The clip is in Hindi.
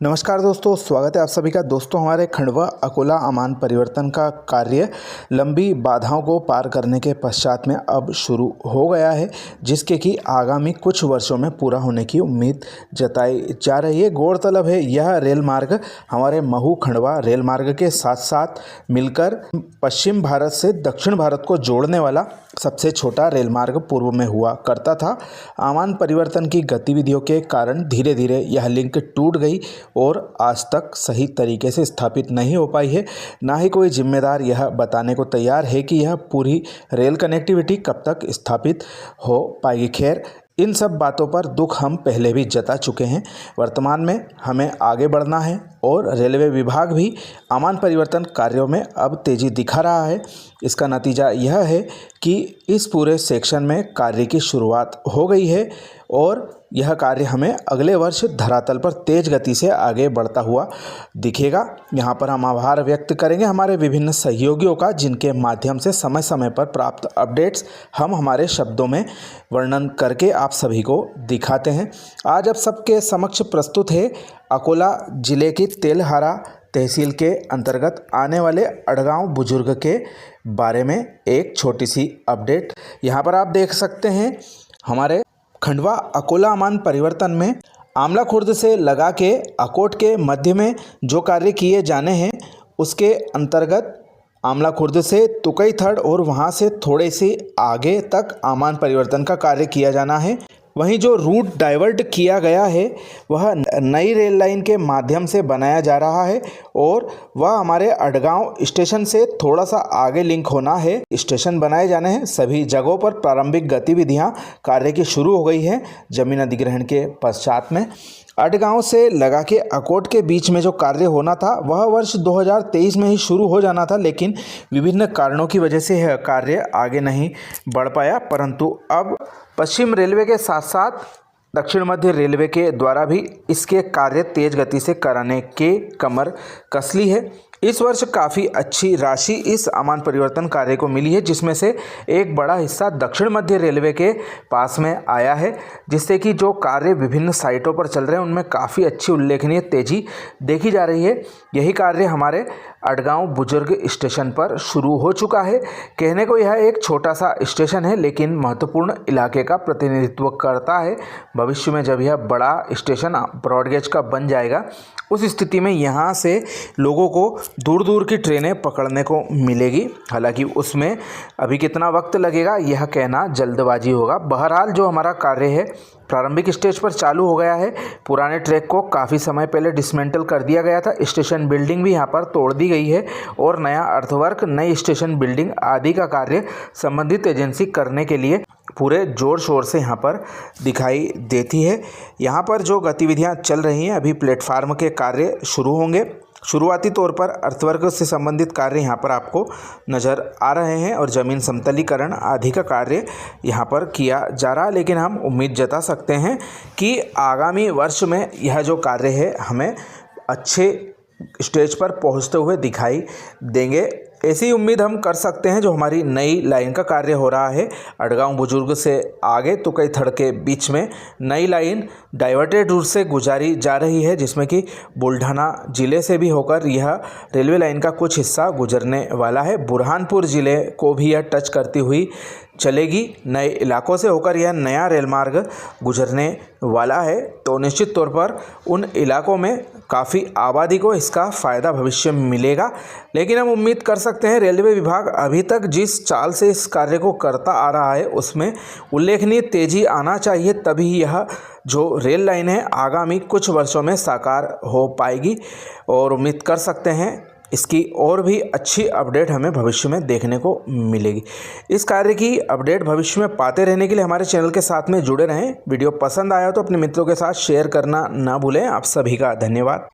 नमस्कार दोस्तों, स्वागत है आप सभी का। दोस्तों, हमारे खंडवा अकोला आमान परिवर्तन का कार्य लंबी बाधाओं को पार करने के पश्चात में अब शुरू हो गया है, जिसके कि आगामी कुछ वर्षों में पूरा होने की उम्मीद जताई जा रही है। गौरतलब है, यह रेल मार्ग हमारे महू खंडवा रेल मार्ग के साथ साथ मिलकर पश्चिम भारत से दक्षिण भारत को जोड़ने वाला सबसे छोटा रेल मार्ग पूर्व में हुआ करता था। आमान परिवर्तन की गतिविधियों के कारण धीरे धीरे यह लिंक टूट गई और आज तक सही तरीके से स्थापित नहीं हो पाई है। ना ही कोई जिम्मेदार यह बताने को तैयार है कि यह पूरी रेल कनेक्टिविटी कब तक स्थापित हो पाएगी। खैर, इन सब बातों पर दुख हम पहले भी जता चुके हैं। वर्तमान में हमें आगे बढ़ना है और रेलवे विभाग भी आमान परिवर्तन कार्यों में अब तेज़ी दिखा रहा है। इसका नतीजा यह है कि इस पूरे सेक्शन में कार्य की शुरुआत हो गई है और यह कार्य हमें अगले वर्ष धरातल पर तेज़ गति से आगे बढ़ता हुआ दिखेगा। यहाँ पर हम आभार व्यक्त करेंगे हमारे विभिन्न सहयोगियों का, जिनके माध्यम से समय समय पर प्राप्त अपडेट्स हम हमारे शब्दों में वर्णन करके आप सभी को दिखाते हैं। आज आप सबके समक्ष प्रस्तुत है अकोला जिले की तेलहारा तहसील के अंतर्गत आने वाले अड़गांव बुजुर्ग के बारे में एक छोटी सी अपडेट। यहाँ पर आप देख सकते हैं, हमारे खंडवा अकोला आमान परिवर्तन में आमला खुर्द से लगा के अकोट के मध्य में जो कार्य किए जाने हैं, उसके अंतर्गत आमला खुर्द से तुकई थड़ और वहां से थोड़े से आगे तक आमान परिवर्तन का कार्य किया जाना है। वहीं जो रूट डाइवर्ट किया गया है वह नई रेल लाइन के माध्यम से बनाया जा रहा है और वह हमारे अड़गांव स्टेशन से थोड़ा सा आगे लिंक होना है। स्टेशन बनाए जाने हैं। सभी जगहों पर प्रारंभिक गतिविधियां कार्य की शुरू हो गई हैं। जमीन अधिग्रहण के पश्चात में अड़गांव से लगा के अकोट के बीच में जो कार्य होना था वह वर्ष 2023 में ही शुरू हो जाना था, लेकिन विभिन्न कारणों की वजह से यह कार्य आगे नहीं बढ़ पाया। परंतु अब पश्चिम रेलवे के साथ साथ दक्षिण मध्य रेलवे के द्वारा भी इसके कार्य तेज गति से कराने के कमर कस ली है। इस वर्ष काफ़ी अच्छी राशि इस आमान परिवर्तन कार्य को मिली है, जिसमें से एक बड़ा हिस्सा दक्षिण मध्य रेलवे के पास में आया है, जिससे कि जो कार्य विभिन्न साइटों पर चल रहे हैं उनमें काफ़ी अच्छी उल्लेखनीय तेज़ी देखी जा रही है। यही कार्य हमारे अड़गांव बुजुर्ग स्टेशन पर शुरू हो चुका है। कहने को यह एक छोटा सा स्टेशन है, लेकिन महत्वपूर्ण इलाके का प्रतिनिधित्व करता है। भविष्य में जब यह बड़ा स्टेशन ब्रॉडगेज का बन जाएगा, उस स्थिति में यहाँ से लोगों को दूर दूर की ट्रेनें पकड़ने को मिलेगी। हालांकि उसमें अभी कितना वक्त लगेगा यह कहना जल्दबाजी होगा। बहरहाल जो हमारा कार्य है प्रारंभिक स्टेज पर चालू हो गया है। पुराने ट्रैक को काफ़ी समय पहले डिसमेंटल कर दिया गया था। स्टेशन बिल्डिंग भी यहाँ पर तोड़ दी गई है और नया अर्थवर्क, नई स्टेशन बिल्डिंग आदि का कार्य संबंधित एजेंसी करने के लिए पूरे जोर शोर से यहाँ पर दिखाई देती है। यहाँ पर जो गतिविधियाँ चल रही हैं, अभी प्लेटफार्म के कार्य शुरू होंगे। शुरुआती तौर पर अर्थवर्क से संबंधित कार्य यहाँ पर आपको नज़र आ रहे हैं और ज़मीन समतलीकरण आदि का कार्य यहाँ पर किया जा रहा है। लेकिन हम उम्मीद जता सकते हैं कि आगामी वर्ष में यह जो कार्य है हमें अच्छे स्टेज पर पहुँचते हुए दिखाई देंगे। ऐसी उम्मीद हम कर सकते हैं। जो हमारी नई लाइन का कार्य हो रहा है अड़गांव बुजुर्ग से आगे तुकई थड़ के बीच में, नई लाइन डाइवर्टेड रूट से गुजारी जा रही है, जिसमें कि बुल्ढाना ज़िले से भी होकर यह रेलवे लाइन का कुछ हिस्सा गुजरने वाला है। बुरहानपुर ज़िले को भी यह टच करती हुई चलेगी। नए इलाकों से होकर यह नया रेल मार्ग गुजरने वाला है, तो निश्चित तौर पर उन इलाकों में काफ़ी आबादी को इसका फ़ायदा भविष्य में मिलेगा। लेकिन हम उम्मीद कर सकते हैं रेलवे विभाग अभी तक जिस चाल से इस कार्य को करता आ रहा है उसमें उल्लेखनीय तेज़ी आना चाहिए, तभी यह जो रेल लाइन है आगामी कुछ वर्षों में साकार हो पाएगी और उम्मीद कर सकते हैं इसकी और भी अच्छी अपडेट हमें भविष्य में देखने को मिलेगी। इस कार्य की अपडेट भविष्य में पाते रहने के लिए हमारे चैनल के साथ में जुड़े रहें। वीडियो पसंद आया तो अपने मित्रों के साथ शेयर करना ना भूलें। आप सभी का धन्यवाद।